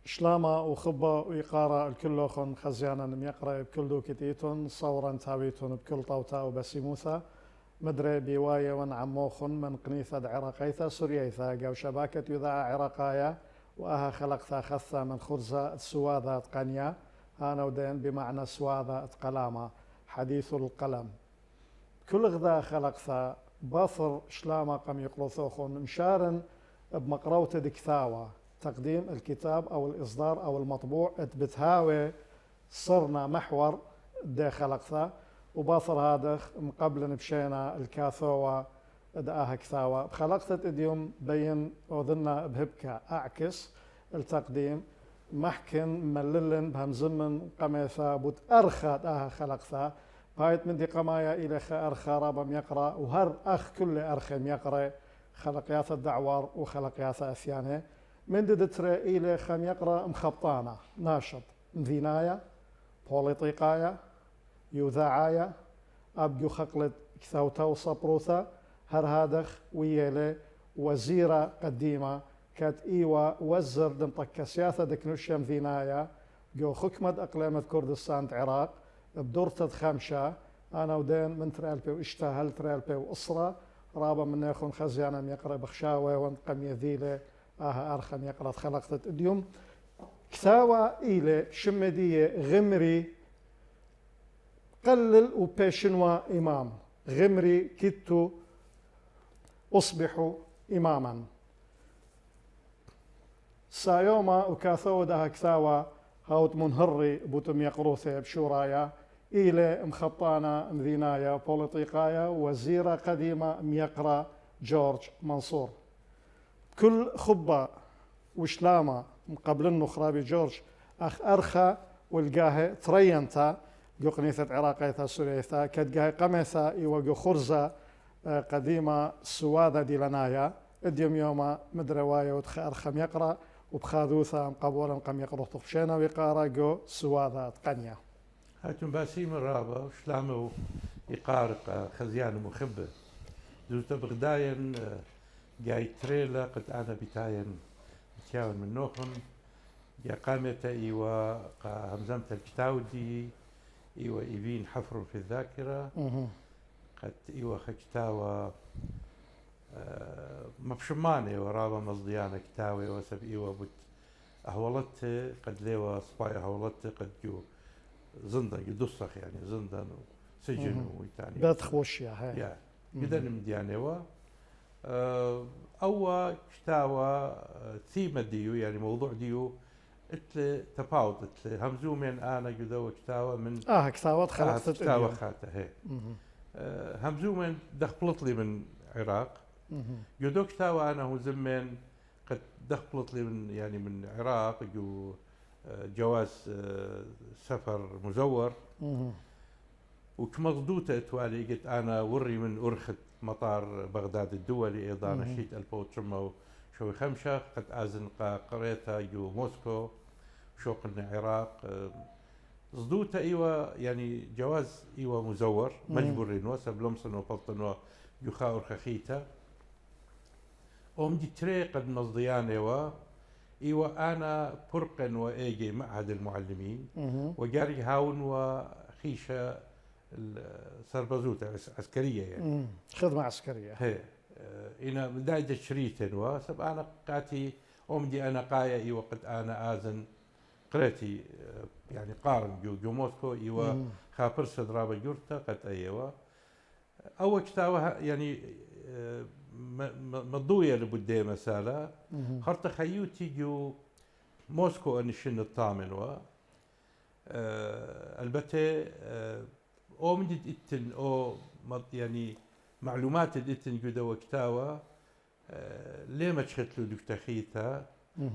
شلاما وخبة ويقارا الكلوخن خزيانا يقرأ بكل دوكتيتون صورا تاويتون بكل طوتا وبسيموثا مدري بواية ونعموخن من قنيثة عراقيثة سورييثا قاو شباكة يذاع عراقايا وأها خلقتا خثة من خرزة سواذة قنيا هانا ودين بمعنى سواذة قلامة حديث القلم كل غذا خلقتا باثر شلاما قم يقرثوخن مشارن بمقروطة دكثاوة تقديم الكتاب أو الإصدار أو المطبوع بتهاوي صرنا محور دي خلقتا وباثر هذا مقبل نبشينا الكاثوة دقاها كثاوة خلقت اديوم بين وظلنا بهبكة أعكس التقديم محكن مللن بهمزمن قميثا بوت أرخى دقاها خلقتا بايت من دي قمايا إلى أرخى رابم يقرأ وهر أخ كل أرخم يقرأ خلقيات الدعوار وخلقيات أثيانه من دي دتري إلى خم يقرأ مخبطانة ناشط مذينايا بوليطيقايا يوذاعايا أبجو خقلت كثاوتا وصبروثا هر هادخ ويلي وزيرة قديمة كات إيوة وزر دمطك سياثة دكنوشيم ذينايا جو خكمد أقليمة كردستان عراق بدورتة خامشة أنا ودين من ترالبي واشتهل ترالبي وأسرة رابا من يخون خزيانا يقرأ بخشاوي وانقم يذيلي أرخم يقرأ خلقت اليوم كثاوة إيلي شمدية غمري قلل وبيشنوا إمام غمري كدت أصبح إماما سايوما وكاثو ده كثاوة هاوت منهري بوتم يقروثي بشورايا إلى مخطانة مذينايا بوليطيقايا وزيرة قديمة ميقرا جورج منصور كل خبة وشلامة قبل النخرة بجورج أخ أرخى والقاه ترينتا جو قنيثة عراقيثا سوريثا كدقاه قميثا إيوغو خرزة قديمة سواذة ديلانايا اديوم يوما مدروايا وتخ أرخم يقرأ وبخاذوثا مقبولا قم يقرأ طفشينا ويقارا جو سواذة قنيا هاتون باسيم الرابع وشلامه يقارق خزيان مخبة دوتا بغداين جاي تريلا قد أنا بتاين بتاون من نوخن يا قامت إيوا همزمت الكتاودي إيوا إيفين حفر في الذاكرة قد إيوا خكتاوى مبشماني ورابا مصديانا كتاوي وسب إيوا بت أهولت قد ليوا صبايا أهولت قد جو زندان يدوسخ يعني زندان وسجن ويتاني بدخوش يا هاي يا جدا مديانيوا أو كتاوى ثيمة ديو يعني موضوع ديو اتل تفاوض اتل همزو من أنا جدو كتاوى من كتاوى خلقت كتاوى خاته هي همزو من دخلت لي من عراق جدو كتاوى أنا هو زمن قد دخلت لي من يعني من عراق جو جواز سفر مزور وكمضدوته توالي قلت أنا وري من أرخت مطار بغداد الدولي أيضا نشيت 1900 شوي خمسة قد أزن قريتها جو موسكو شو قلنا عراق صدوته إيوة يعني جواز إيوة مزور مجبورين وسب لمسن وبلطنوا جو خاور خخيته دي تري قد مصديان إيوة أنا فرقا وإيجي معهد المعلمين وجاري هاون وخيشة السربازوتة عسكرية يعني خدمة عسكرية هي إنا من دايدة شريتين وسب أنا قاتي أمدي أنا قاية إيوة قد أنا آزن قريتي يعني قارن جو موسكو إيوة خابر سدرابة جورتا قد أيوة أول كتاوة يعني مضوية لبدي مسالة خرط خيوتي جو موسكو أنشن الطامن و البته أو من إتن أو يعني معلومات الإتن جدا وكتاوة ليه ما تشخت له دكتخيتها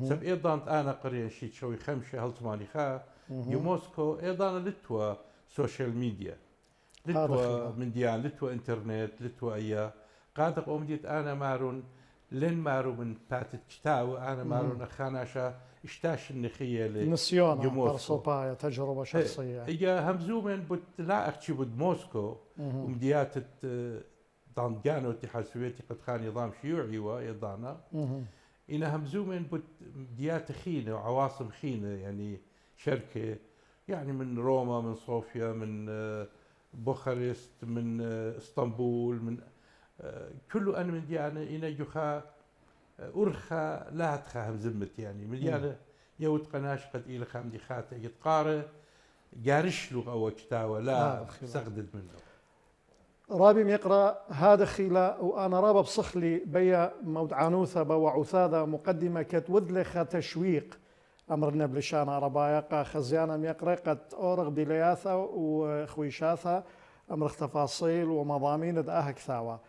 سب أيضا أنا قرية شيء شوي خمسة هل تماني خا جو موسكو أيضا لتوا سوشيال ميديا لتوا من ديان لتوا إنترنت لتوا أيا قاعدة قومديت أنا مارون لين مارو من باتت كتاوة أنا مارون أخاناشا اشتاش النخية نسيونا برصوبايا تجربة شخصية إيجا همزومن بت لا أختي بد موسكو ومديات دانجانو الاتحاد السوفيتي قد خان نظام شيوعي ويضانا إنها همزومين ديات خينة وعواصم خينة يعني شركة يعني من روما من صوفيا من بوخارست من اسطنبول من كله أنا من ديانة إنا جخا أرخا لا تخا همزمت يعني من ديانة يوت قناش قد إلى خام دي خاتة يتقارى جارش له أو كتاوة لا سقدد منه رابي يقرأ هذا خيلا وأنا رابا بصخلي بيا مود عنوثة وعثاذة مقدمة كتوذلخ تشويق أمر نبلشان ربايقة خزيانا يقرأ قد أورغ بلياثة وخويشاثة أمر تفاصيل ومضامين دآهك ثاوة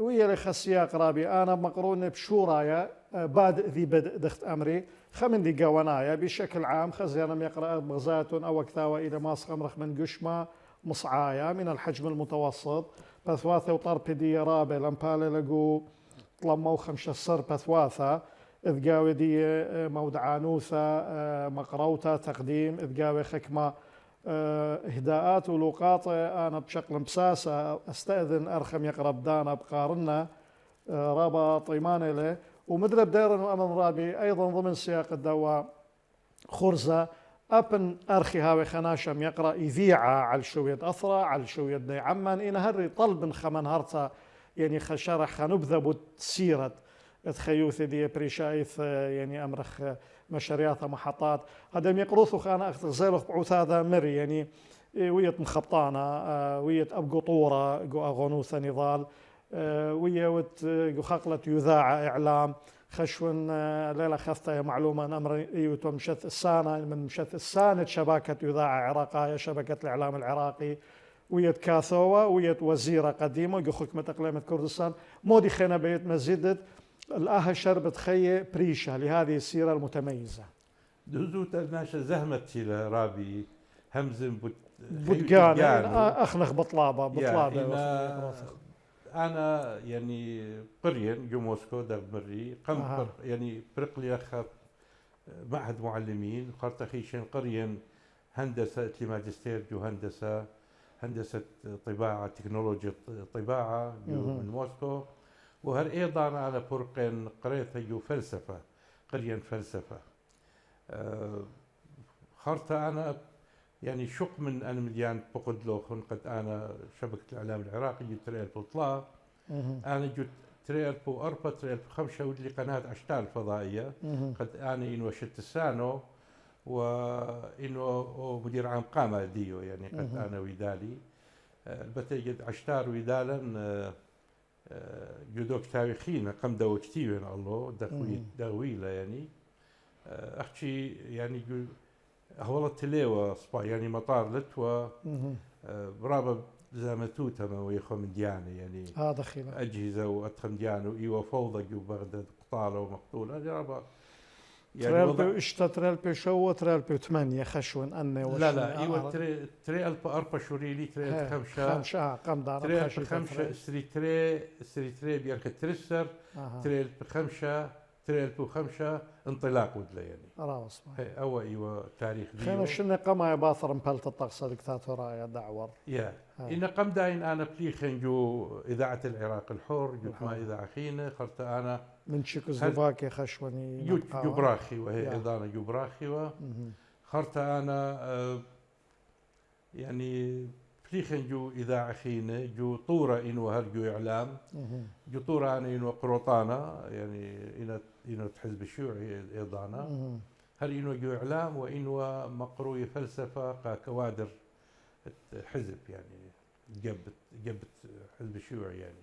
ويا لخسياق رابي أنا مقرون بشورايا بادئ ذي بدء دخت أمري خمن دي قوانايا بشكل عام خزيانا يقرأ بغزات أو كثاوة إلى ماسخ أمرخ من قشمة مصعايا من الحجم المتوسط بثواثة وطربدي رابع لمبالي لقو طلمو خمسة صر بثواثة إذ قاوي دي مودعانوثة مقروطة تقديم إذ قاوي خكمة إهداءات ولوقات أنا بشكل مساسة أستأذن أرخم يقرب دانا بقارنا رابا طيماني له ومدرب ديرن وأمن رابي أيضا ضمن سياق الدواء خرزة أبن أرخي هاوي خناشم يقرأ إذيعة على شوية أثرى على شوية دي عمان إن هري طلب خمن هرتا يعني خشرح خنبذة بتسيرت تخيوث دي بريشايث يعني أمرخ مشاريات محطات هذا يقروثو خانا أختغزيلوخ بعوث هذا مري يعني وية مخبطانة وية أبقطورة جو أغونوثة نضال وية وت جو خقلة يذاع إعلام خشون ليلة خثة معلومة أمر يوتو مشث السانة من مشث السانة شبكة يذاع عراقية شبكة الإعلام العراقي ويت كاثوة ويت وزيرة قديمة جو حكمة إقليمة كردستان مودي خينا بيت مزيدت الآها شربت خي بريشة لهذه السيرة المتميزة دزوت الناشا زهمت إلى رابي همزم بتقان أخنخ بطلابة أنا يعني قرية جو موسكو دغ مري قم يعني برقلي أخذ معهد معلمين قرت أخيشين قرية هندسة ماجستير جو هندسة طباعة تكنولوجيا طباعة جو من موسكو وهر أيضا أنا برقين قريت جو فلسفة قرية فلسفة خرت أنا يعني شق من أنا مديان بقد لوخن قد أنا شبكة الإعلام العراقي جو تريال بطلا أنا جو تريال بو أربعة تريال بو خمسة ودلي قناة أشتال فضائية قد أنا إنو شتسانو وإنو مدير عام قامة ديو يعني قد أنا ويدالي بتجد عشتار ويدالا جودوك تاريخينا قم دو كتير الله دغويلة يعني أحكي يعني هو التليوة صبا يعني مطار لتوا برابا زامتوتا ما ويخو من ديانة يعني هذا خيلا أجهزة وأتخم ديانة إيوة فوضى جو بغداد قطالة ومقتولة هذه رابا يعني تريل اشتا بي شو تريل بي 8 خشون أني لا إيوة تريل بي أربع شوريلي تريل خمسة قم دارا تريل بي خمسة سري بيرك ترسر تريل بي خمسة تريل بي خمسة انطلاق ودلا يعني راوس أو إيوة تاريخ خينا شنو قما يباثر مبلت الطقس دكتاتورا يا دعور إن قم داين أنا بليخن جو إذاعة العراق الحر جو ما إذاعة خينة خرت أنا من تشيكوسلوفاكيا خشوني جبراخي وهي إذاعة جبراخي خرت أنا يعني بليخن جو إذاعة خينة جو طورة إنو هرجو إعلام جو طورة أنا إنو قروطانا يعني إنو حزب الشيوعي إيضانا هل إنو جو إعلام وإنو مقروي فلسفة كوادر حزب يعني جبت حزب الشيوعي يعني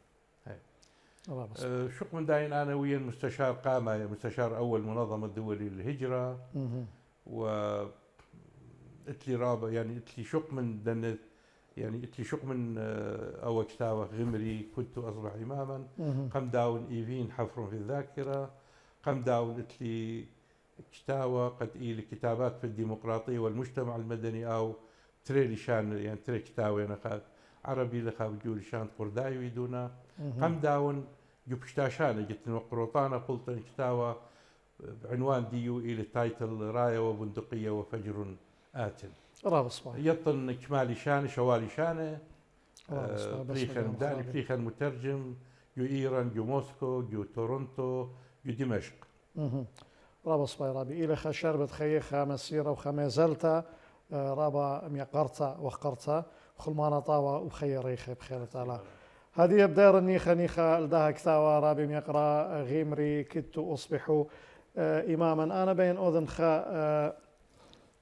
شق من داين أنا ويا المستشار قامة مستشار أول منظمة الدولي للهجرة و اتلي رابع يعني اتلي شق من دنت يعني اتلي شق من أو كتابة غمري كنت أصبح إماما قم داون إيفين حفر في الذاكرة قم داون اتلي كتابة قد إيلي كتابات في الديمقراطية والمجتمع المدني أو تري لشان يعني تري كتابة أنا عربي لخاب جول شان قرداي ويدونا قم داون جبشتاشان جت وقروطانا قلت كتابة بعنوان ديو إلى تايتل راية وبندقية وفجر آتٍ يطن كمالي شانه شوالي شانه بريخا مداني بريخا مترجم جو إيران جو موسكو جو تورونتو جو دمشق. رابا صباي رابي إلى خشربت خيخة مسيرة وخما زلتا رابا ميقرتا وخقرتا خلمانا طاوة وخير ريخي بخير تعالى. هذه بدار النيخة لدها كثاوة رابي يقرأ غيمري كدت أصبح إماما أنا بين أذن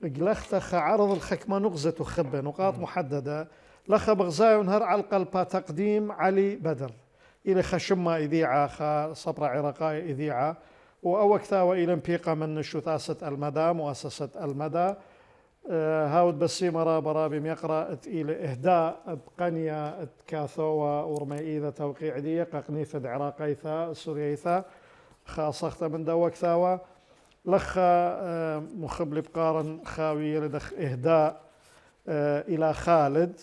قلخت عرض الخكمة نغزة خبة نقاط محددة لخ بغزاي ونهر على القلب تقديم علي بدر إلى خشمة إذيعة صبر عراقاء إذيعة وأو كثاوة إلى مبيقة من شثاسة المدى مؤسسة المدى هاود بسيمة رابي يقرأ إلى إهداء بقنية كاثوة ورمي إذا توقيع دي قنيثة عراقيثة سوريثة خاصة من دوا كثاوة لخ مخبل بقارن خاوية لدخ إهداء إلى خالد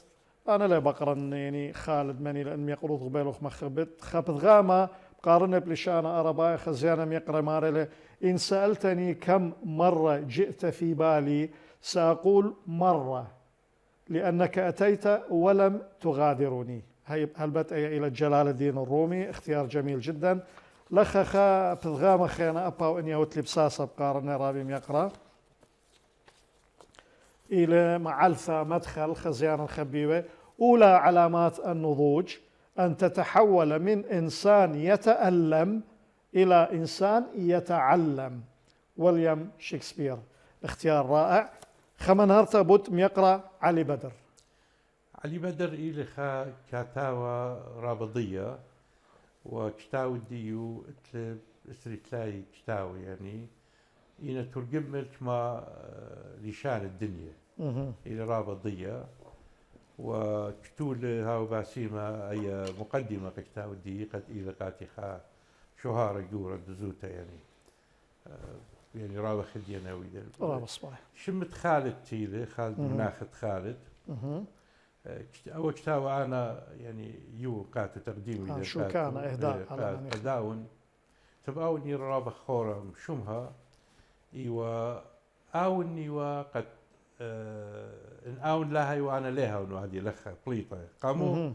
أنا لا بقرن يعني خالد مني لأن يقرض قبيلوخ مخبت خبت غامة قارنة بلشانة أرباي خزيانا يقرأ مارلة إن سألتني كم مرة جئت في بالي سأقول مرة لأنك أتيت ولم تغادرني. هاي هلبت إلى جلال الدين الرومي اختيار جميل جدا. لخخا بتغامة خينا أبا وإن يوت لبساسة بقارنة رابي يقرأ إلى معلثة مدخل خزيانا الخبيبة. أولى علامات النضوج أن تتحول من إنسان يتألم إلى إنسان يتعلم. ويليام شكسبير اختيار رائع. خمن هرتبوت يقرأ علي بدر. علي بدر إلى خا كاتاوى رابضية وكتاو ديو استريتلاي كتاو يعني إنا ترجمت ما لشان الدنيا إلى رابضية وكتول هاو باسيمة أي مقدمة كتاو دي قد إلى قاتخا شهارة جورة دزوتا يعني رابا خدينا ويدا رابا صباح شمت خالد تيلي خالد مناخد خالد أول كتاو أنا يعني يو قاتو تقديم شو كان إهداء على تداون تباوني رابا خورا شمها إيوا أوني وقد إن أون لها وأنا لها وهذه لخا بليطة قاموا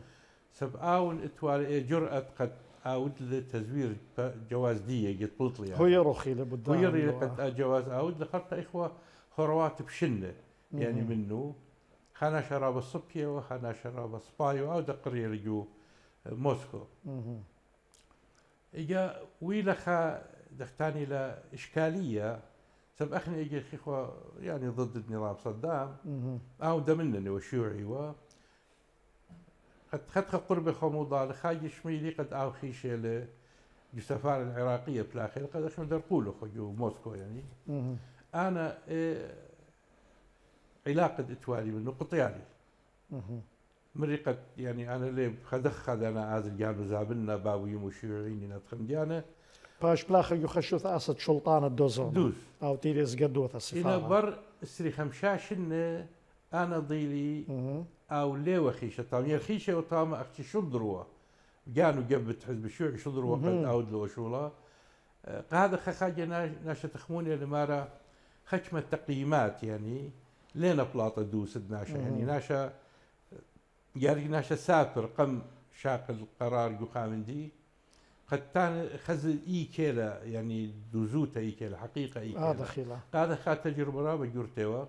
سب أون إتوالي جرأة قد أود لتزوير جواز دية قد بلطلي هو يروخي لبدان هو يري قد جواز أود لخرت إخوة خروات بشنة يعني منه خانا شراب الصبية وخانا شراب الصبايو أو دقرية لجو موسكو إجا ويلخا دختاني لإشكالية سب أخني إجا إخوة يعني ضد النظام صدام أو دمنني وشيوعي و قد خدخ قرب خموضة لخاي شميلي قد أو خيشة للسفارة العراقية في الآخر قد أخي درقوله خجو موسكو يعني أنا علاقة إتوالي منه قطيالي مريقة يعني أنا ليه خدخد أنا آزل جانو زابلنا باوي وشيوعيني ندخل جانا باش بلاخ يخشوا ثاسة سلطان الدوزون دوز أو تيليز قدوث السفارة إلى بر استري خمشاش إن أنا ضيلي أو ليه وخيشة طام يخيشة وطام أختي شضروا جانو جبت حزب الشيوعي شضروا قد أود له وشولا هذا خاجة ناشة تخموني لمارا خشمة تقييمات يعني لينا بلاطة دوس ناشا يعني ناشا جاري ناشا سافر قم شاق القرار يقام دي قد تان خزل إي كيلا يعني دوزوتا إي كيلا حقيقة إي كيلا هذا خيلا هذا خات تجربة رابع جورتوا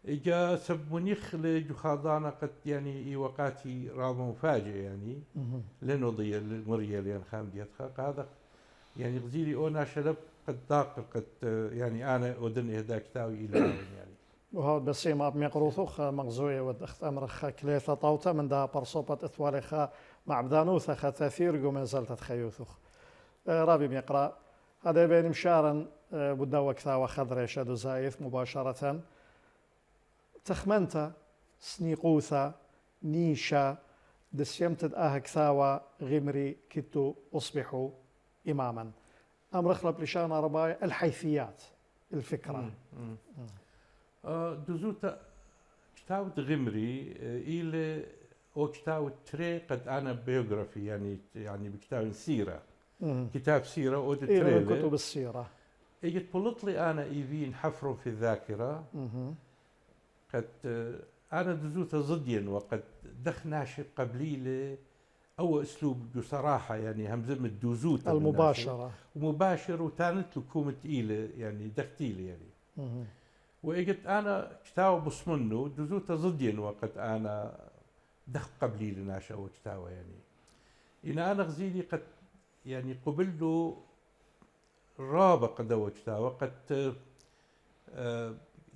إجا سب منيخ لجخاضانا قد يعني إي وقاتي رابع مفاجئ يعني لأنه ضي المرية لين خام ديتخا هذا يعني غزيلي أو ناشلب قد داق قد يعني أنا ودن إهدا كتاوي إلى يعني وهذا بسيمة بمقروثوخ مغزوية ودخت أمرخ كليثة طوطة من ده برصوبة إثوالخا مع بدانوثة تأثير قوم زلت تخيوثوخ رابي بيقرأ هذا بين مشارا بدا وكثا وخضر شادو زايث مباشرة تخمنت سنيقوثة نيشا دسيمتد كثاوى غمري كتو أصبحوا إماما أمرخ لبلشان رباي الحيثيات الفكرة دوزوتا كتاو غمري إلى أو كتاو تري قد أنا بيوغرافي يعني بكتاب سيرة كتاب سيرة أو إلى كتب السيرة إجت بلطلي أنا إيفين حفر في الذاكرة قد أنا دوزوتا ضديا وقد دخناش قبليلة أو أسلوب بصراحة يعني همزم الدوزوت المباشرة. ومباشر وتانت له كومة تقيلة يعني دختيلة يعني. مهم. وإجت أنا كتاوى بصمنه دوزوتا ضدين وقت أنا دخ قبلي لناشا وكتاوى يعني. إن أنا غزيلي قد يعني قبله رابع قد وكتاوى قد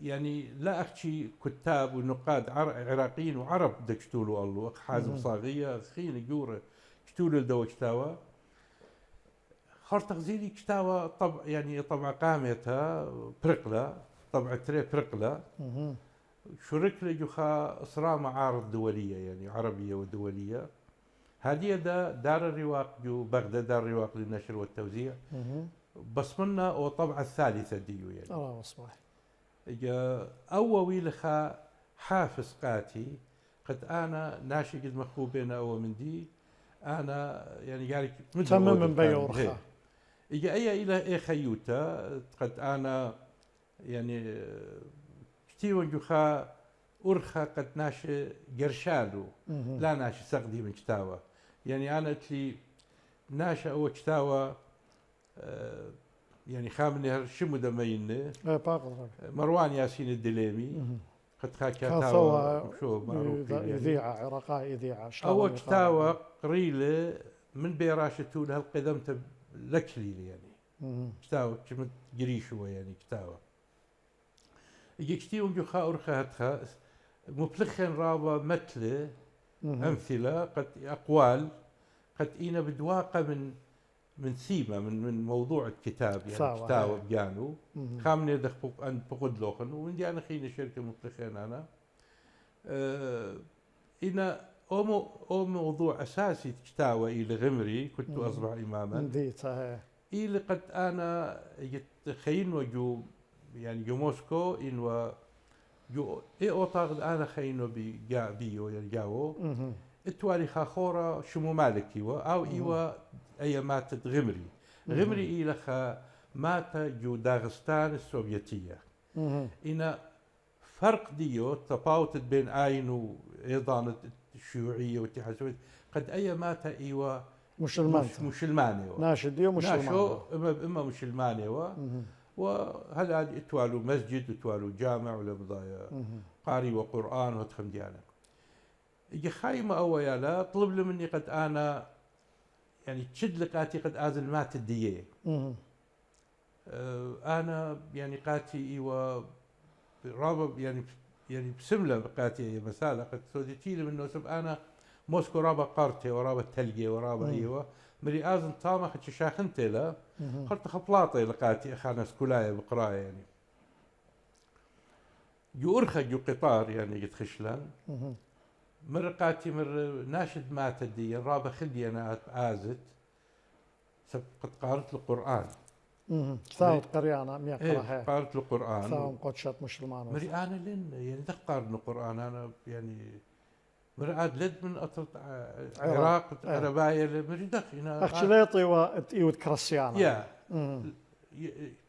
يعني لا أحكي كتاب ونقاد عراقيين وعرب دكتولوا الله حازم صاغية خين جورة كتولوا الدو كتاوى خرط غزيلي كتاوى طبع يعني طبع قامتها برقلة طبع تري برقلة مهم. شرك لجوخا إصراء معارض دولية يعني عربية ودولية هذه دار الرواق جو بغداد دار الرواق للنشر والتوزيع مهم. بصمنا وطبعة الثالثة ديو يعني أصبح أووي لخا حافظ قاتي قد أنا ناشي قد مخوبين أو من دي أنا يعني قال تمم من بيورخا إجا أي إلى إيه خيوتا قد أنا يعني كتير جوخا أرخا قد ناشي قرشالو لا ناشي سقدي من كتاوة يعني أنا تلي ناشا أو كتاوة يعني خامني هالشمو دميني مروان ياسين الدليمي قد خاكاتاوة شو معروف يعني إذيعة عراقاء إذيعة أو كتاوة قريلة من بيراشتو لها القدمت لكلي يعني كتاوة كمت قريشو يعني كتاوة يجي كتير جو خا أرخا هتخا مبلخن رابا مثل أمثلة قد أقوال قد إينا بدواقة من ثيمة من موضوع الكتاب يعني كتاب بيانو خامني دخ أن بقود لوخن ومن أنا خينا شركة مطلخين أنا إنا أو موضوع أساسي كتاوة إلى غمري كنت أصبح إماما إلى قد أنا خين وجو يعني جو موسكو إنو جو أوطاق أنا خينو بيو يعني جاو التوالي خاخورة شمو مالكي أو إيوا أي ماتت غمري غمري إلى مات جو داغستان السوفيتية إن فرق ديو تفاوتت بين آين وإيضان الشيوعية والاتحاد السوفيتي قد أي مات إيوا مشلماني ناشديو مشلماني إما مشلماني وهلا اتوالوا مسجد وتوالوا جامع ولا بضايا قاري وقرآن وتخم ديانا يجي خايمة أويالا طلب له مني قد أنا يعني تشد لقاتي قد آزل مات الدية أنا يعني قاتي إيوا رابط يعني بسملة قاتي مسالة قد سوديتي لي منه سب أنا موسكو رابط قارتي ورابط تلقي ورابط إيوا مري آزن طامة خد شاخنتي له قلت خبلاطي لقاتي أخانا سكولاية بقراية يعني جو أرخى جو قطار يعني قد خشلان مر قاتي مر ناشد مات دي رابع خلي أنا آزت سب قد قارت القرآن ثاوت قريانا ميقرا قارت القرآن ثاوم قدشت مسلمان مري أنا لين يعني دق قارن القرآن أنا يعني مر عاد لد من أطرت عراق عرباية مري دق هنا أخشليطي وإيود كريستيانا يا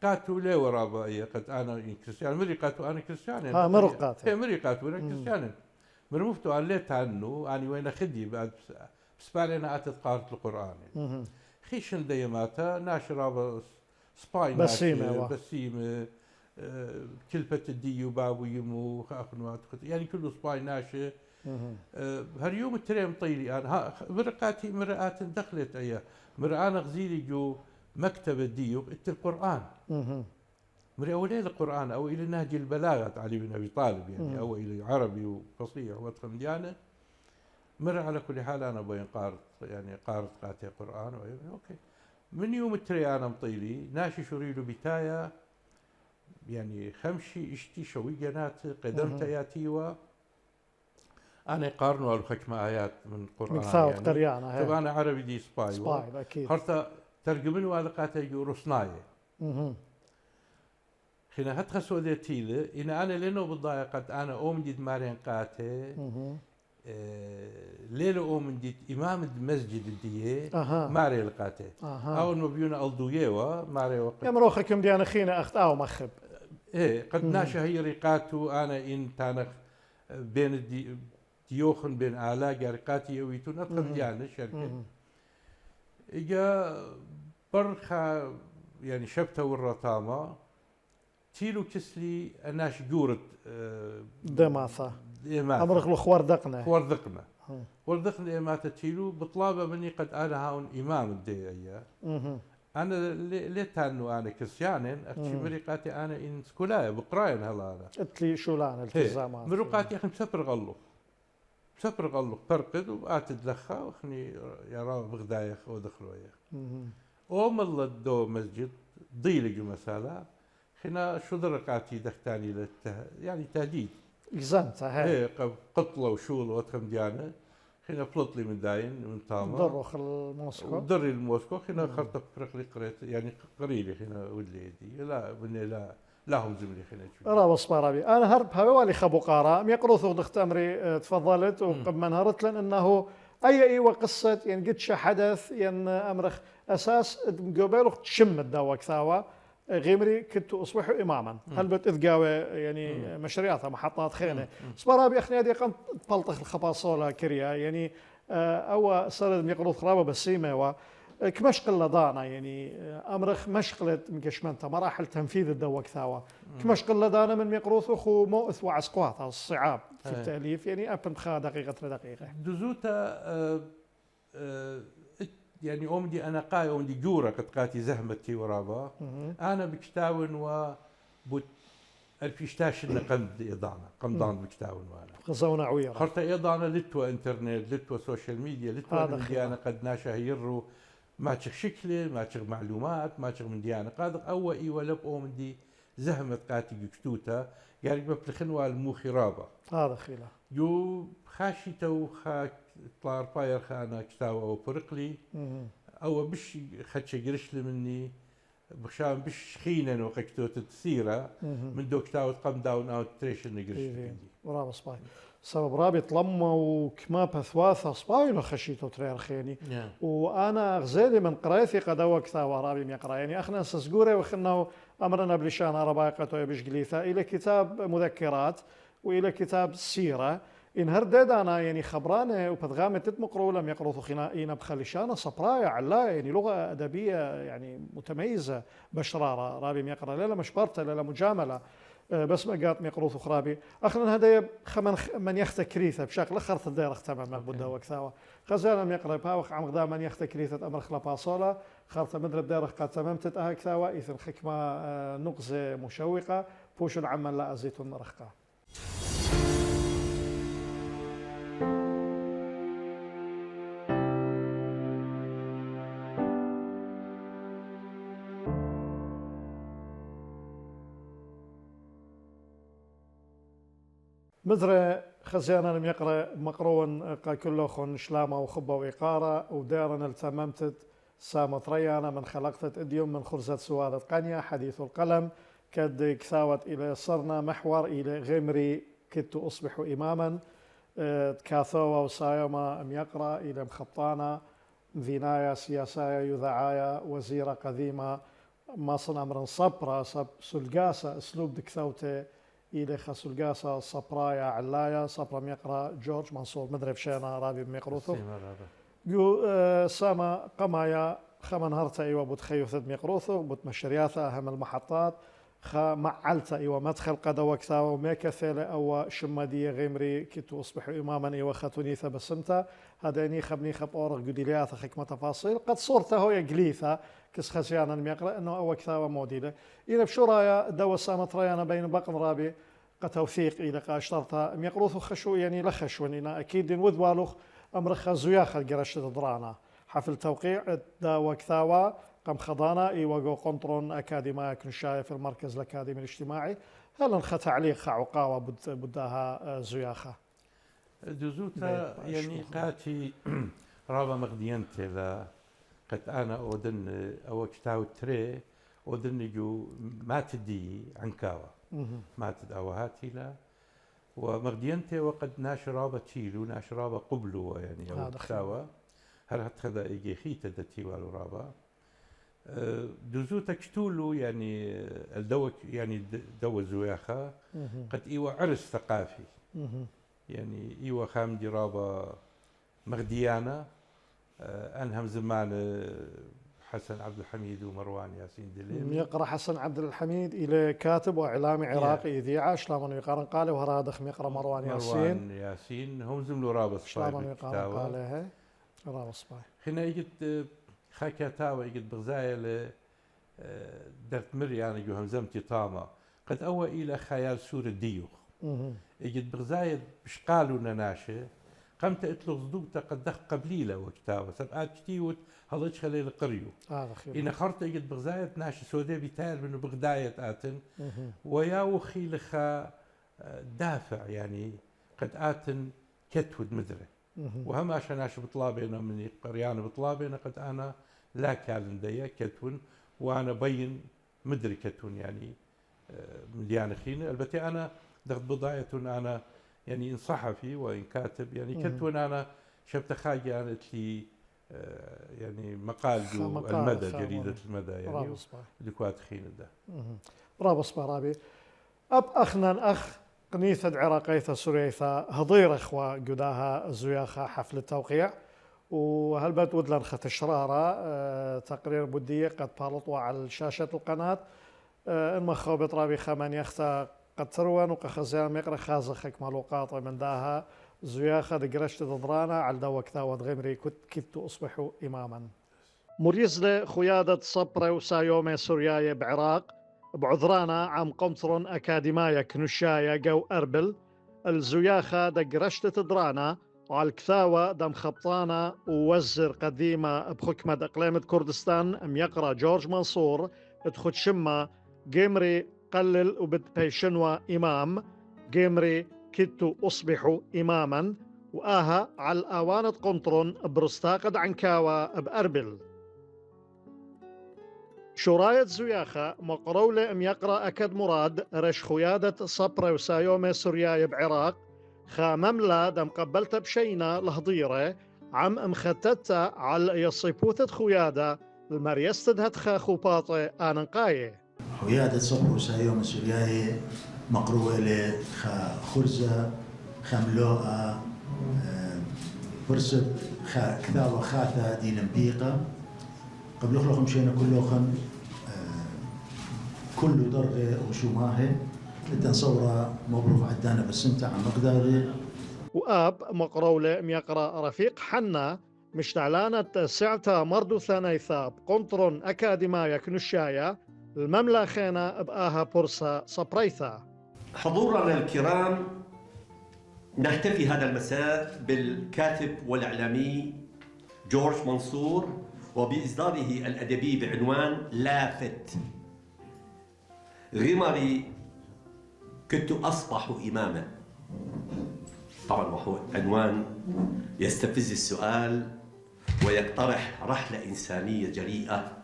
قاتو لي ورابا قد أنا كريستيان مري قاتو أنا كريستيان مرقات مري قاتو أنا كريستيان مرمفتو عليت عنه أنا وين خدي بعد سبالينا أتت قارت القرآن خيشن ديماتا ناشرة سباي بسيمة كلفة الديو بابو يمو خاخنوات يعني كله سباي ناشي هاليوم التريم طيلي أنا مرقاتي مرآت دخلت أيها مرآنا غزيلي جو مكتب الديو إت القرآن مري أولي القرآن أو إلى نهج البلاغة علي بن أبي طالب يعني أو إلى عربي وفصيح وأدخل ديانة مر على كل حال أنا بين قارت يعني قارت قاتي قرآن أوكي من يوم التري أنا مطيلي ناشي شريلو بتايا يعني خمشي اشتي شوي جنات قدمت آياتي أنا قارنوا على خشمة آيات من القرآن يعني قريانا طبعا أنا عربي دي سباي أكيد خرطة ترجمني على قاتي جو رصناية خنا هتخ سوديتيله إن أنا لينو بالضايقة أنا أوم جد مارين قاتي ليلو أوم جد إمام المسجد الديه ماري القاتي أول ما بيونا الضوية ماري وقت يا مروخكم دي أنا خينا أخطأ مخب إيه قد ناشا هي رقاتو أنا إن تانخ بين تيوخن بين آلا جارقاتي ويتون أتقن يعني شركة إجا برخا يعني شبتة والرطامة تيلو كسلي أناش جورت دماثة إيماتا أمرخ الخوار دقنا وردقنا وردقنا إيماتا تيلو بطلابة مني قد أنا هاون إمام الدي أنا ليتانو أنا كسيانين أختي مريقاتي أنا إن سكولايا بقراين هلا أنا اتلي شولان التزامات مرقاتي أخي مسافر غلق برقد وآتد لخا وخني يرى بغدايخ ودخلوا إياه ومن الدو مسجد ضيلق مسألة خنا شو درقاتي دختاني يعني تهديد إجزامتها هاي قطلة وشولة وتخم ديانة خنا بلطلي من داين من طامة دروخ الموسكو دري الموسكو خنا خرطة فرقلي قريت يعني قريلي خنا ودلي دي لا بني لا هم زملي خنا را وصبارابي انا هرب هوالي خبو قارا ميقروثو دخت امري تفضلت وقبل ما نهرت لان انه اي قصه يعني قد حدث يعني امرخ اساس قبل تشم الدواء كثاوه غيمري كنت اصبح اماما هل بتذقاوي يعني مشاريعها محطات خينه صبارابي اخني هذه قمت بلطخ الخباصوله كريا يعني او صار ميقروث خرابه بسيمه كمشقل لدانا يعني امرخ مشقلة مكشمنتا مراحل تنفيذ الدواء كثاوة كمشقل لدانا من ميقروث وخو موث وعسقواطها الصعاب في التأليف يعني أبن بخا دقيقة دقيقة دزوتا يعني أمدي أنا قاي أمدي جورة قد قاتي زهمتي ورابا أنا بكتاون وبوت الفيشتاش اللي قمضان بكتاون وانا غزونا عويرة خرطة إيضانا لتوا انترنت لتوا سوشيال ميديا لتوا من ديانا قد ناشا هيرو ما تشغ شكله ما تشغ معلومات ما تشغ من ديانا قادر أول إيوة لبقو من دي زهمت قاتي جكتوتا يعني ببلخنوا الموخي رابا هذا خيلا جو خاشي تو خاك طلار باير خانا كتاو أو فرقلي أو بش خدش قرشل مني بخشان بش خينا وقتو تسيرة من دو كتاو تقم داون أو تريشن قرشل ورابا صباي سبب رابط لما وكما بثواثة صباي لخشيتو ترير خيني وانا غزالي من قرايتي قد وقتها ورابي ميقرا يعني اخنا سسقوري وخناو امرنا بلشان ربايقته يبش قليثا الى كتاب مذكرات والى كتاب سيره إن هردد أنا يعني خبرانة وبتغامة تتمقروا لم يقروا خنائين بخلشانة صبرايا علا يعني لغة أدبية يعني متميزة بشرارة رابي ميقرا لا مشبرته لا مجاملة بس ما قاط ميقروا خرابي أخنا هذا خمن من يختكريثة بشكل خرط الدير اختمل مقبوده وكثاوة خزانا ميقرا باوخ عم غدا من يختكريثة أمر خلا باصولة خرط مدر الدير قد تممت كثاوة إذن حكمة نقزة مشوقة بوش العمل لا أزيت مرخقة مدري خزيانا لم يقرأ مقرون كله خن شلامة وخبة وإقارة ودارنا التممتت سامت ريانا من خلقتت اديوم من خرزة سوادة قنية حديث القلم كد كثاوت إلى صرنا محور إلى غمري كدت أصبح إماما كاثوة وسايما أم يقرأ إلى مخطانا ذنايا سياسايا يذعايا وزيرة قديمة ماصن أمر صبرا سلقاسة أسلوب دكثوته إلى خسلقاسة صبرايا علايا صبرا ميقرا جورج منصور مدري بشينا رابي بميقروثو جو ساما قمايا خمن هرتا إيوا بتخيوث ميقروثو بتمشرياثا أهم المحطات خا معلتا إيوا مدخل قدا وكثاوة وميكثيلة أو شمادية غيمري كنت أصبح إماما إيوا خاتونيثا بسمتا هذا نيخب أورغ قديلياثا حكمة تفاصيل قد صورته هو يقليثا كس خسيانا الميقرا انه او كثاوة موديله الى بشرايا دو سامت ريانا بين بقن رابي قتوثيق الى قاشطرتها ميقروثو خشو يعني لخشونينا اكيد وذوالوخ امر خزوياخ القرش درانا حفل توقيع داو كثاوة قم خضانا ايوغو قنطرون اكاديمية كنشاية في المركز الاكاديمي الاجتماعي هل انخ تعليق عقاوة بداها زياخة دزوتا يعني قاتي رابا مغدينتي قد أنا أودن أو كتاو تري أودن جو ما تدي عنكاوة ما تد أوهاتي لا ومغدينتي وقد ناشرابة تيلو ناشرابة قبلو يعني أو كتاوة هل هتخذ إيجي خيتة دتي والو رابا دزوتا كتولو يعني الدوك يعني دو زوياخة قد إيوا عرس ثقافي يعني إيوة خام دي رابا مغديانا أنهم زمان حسن عبد الحميد ومروان ياسين دليل يقرأ حسن عبد الحميد إلى كاتب وإعلامي عراقي يذيع شلامن يقارن قاله وهرادخ يقرأ مروان ياسين هم زملوا رابط شلامن يقارن قاله رابط صباي خنا يجد خاكاتاوى يجد بغزايا درت مري يعني جو همزمتي طامة قد أوى إلى خيال سور الديوخ يجد بغزايا مش قالوا نناشة قمت اتلو صدوقتا قد دخ قبليلة وكتابة سبقات كتيوت هضيج خليل قريو إن خرطة يجد بغزاية ناشة سوداء بيتاير منه بغداية آتن وياو خيلخا دافع يعني قد آتن كتود مدري وهم عشان ناشة بطلابينا من قريانا بطلابينا قد أنا لا كالندية كتون وأنا بين مدري كتون يعني مليان خينة البتي أنا دخت بضاية أنا يعني إن صحفي وإن كاتب يعني كتون أنا شبت خاجة يعني لي يعني مقال جو المدى جريدة المدى يعني دكوات خينة ده رابص برابي أب أخنان أخ قنيثة عراقيثة سوريثة هضير إخوة قداها زياخة حفل التوقيع وهالبت ودلن خت شرارة تقرير بدية قد بالطوا على شاشة القناة المخو بطرابي خمان يختا قد تروان وقخزيان مقرا خازخك مالوقاطة من داها زياخة دقرشت ضدرانا على دوكتا ودغمري كدت أصبح إماما مريزلة خيادة صبرة وسايومي سورياية بعراق بعذرانا عم قمطرن أكاديمايا كنشايا جو أربل الزياخة دقرشت درانا وعلى الكثاوة دم خبطانا ووزر قديمة بحكمة إقليمة كردستان أم يقرأ جورج منصور ادخد شمة جيمري قلل وبتبيشنوا إمام جيمري كدت أصبح إماما وآها على الآوانة قنطرن برستاقد عنكاوة بأربل شراية زياخة مقرولة أم يقرأ أكد مراد رش خيادة صبرة وسايومي سورياي بعراق خامملا دم قبلت بشينا لهضيرة عم مختتة على يصيبوثة خيادة المريستد هتخا خوباطة آننقاية خيادة صبرة وسايومي سورياي مقرولة خرزة خملوءة برسب كذا خاثة دي لمبيقة قبل خلقهم شينا كلهم كل درجة وشماهي لتنصورة مبروك عدانا بالسمتة عن مقداري وآب مقرولة يقرأ رفيق حنا مشتعلانة سعتا مردو ثانيثا بقنطرن أكاديمايا كنشايا المملا خينا بآها بورسا صبريثا. حضورنا الكرام، نحتفي هذا المساء بالكاتب والإعلامي جورج منصور وبإصداره الأدبي بعنوان لافت. غمري كنت أصبح إماما. طبعا وهو عنوان يستفز السؤال ويقترح رحلة إنسانية جريئة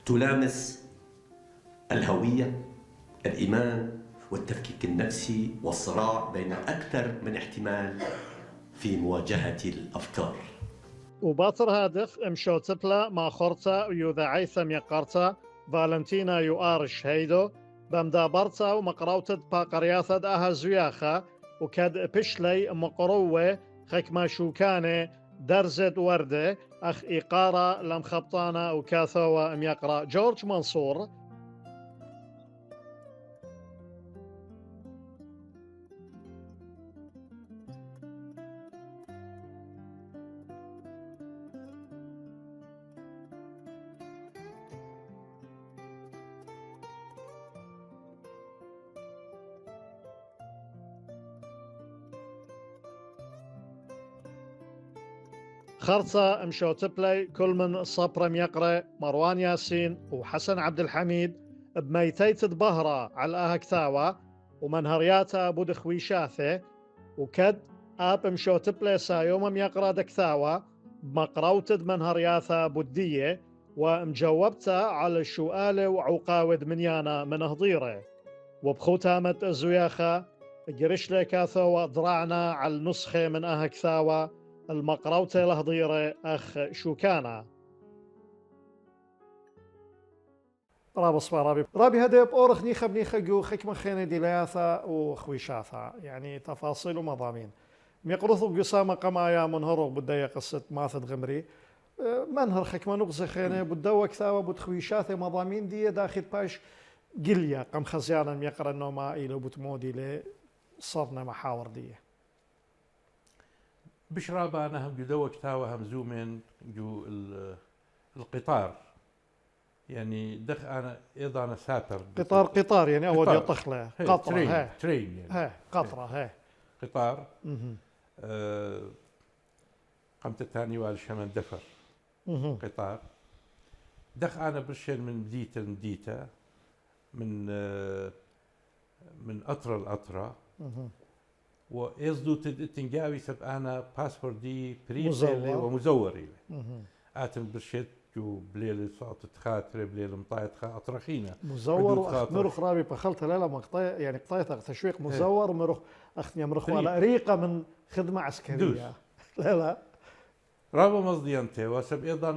تلامس الهوية، الإيمان والتفكيك النفسي والصراع بين أكثر من احتمال في مواجهة الأفكار. وباطر هادخ امشوتبلا ما خورتا ويوذاعيثم يقارتا فالنتينا يؤارش هيدو بمدابرتا ومقروتد باقرياثد اها زياخة وكاد بشلي مقروة خكما شوكاني درزد وردة اخ إقارة لمخبطانا وكاثوة يقرأ جورج منصور. خرصة مشوتبلي كل من صبرم يقرأ مروان ياسين وحسن عبد الحميد بميتيت بهرة على أهكثاوة ومنهرياتا بودخوي شاثة وكد آب مشوتبلي سايوم يقرأ دكثاوة بمقروتد منهرياتا بودية ومجوبتا على الشؤالة وعقاود منيانا من هضيرة وبخوتامة الزياخة قرشلي كاثوة ضرعنا على النسخة من أهكثاوة المقروتة لهضيرة أخ شوكانا. رابص رابي هذا بأورخ نيخة بنيخة جو خكمة خيني ديلاثة وخويشاثة يعني تفاصيل ومضامين. ميقرث قسامة قما يا منهرو بداية قصة ماثد غمري منهر خكما نقص خينه بدو كثاوة بتخويشات مضامين دي داخل باش قليا قم خزيانا ميقرا النوما إلى بتمودي ل صرنا محاور دي بشرابة أنا هم جدوة كتاوة هم زومين جو القطار يعني دخ أنا إذا أنا سافر قطار يعني أول قطار. يطخله قطرة هاي ترين يعني هاي قطرة هاي قطار قمت الثاني والشمن دفر قطار دخ أنا برشين من بديتا لمديتا من أطرة لأطرة وإصدو تنجاوي سب أنا باسبور دي بريسيلي ومزوري آتم برشيت جو بليل صوت خاطر بليل مطايت أطرخينا مزور مرخ رابي بخلت لا مقطع يعني قطعت تشويق مزور مرخ أختني مرخ على ريقة من خدمة عسكرية لا رابا مصدي أنت وسب أيضا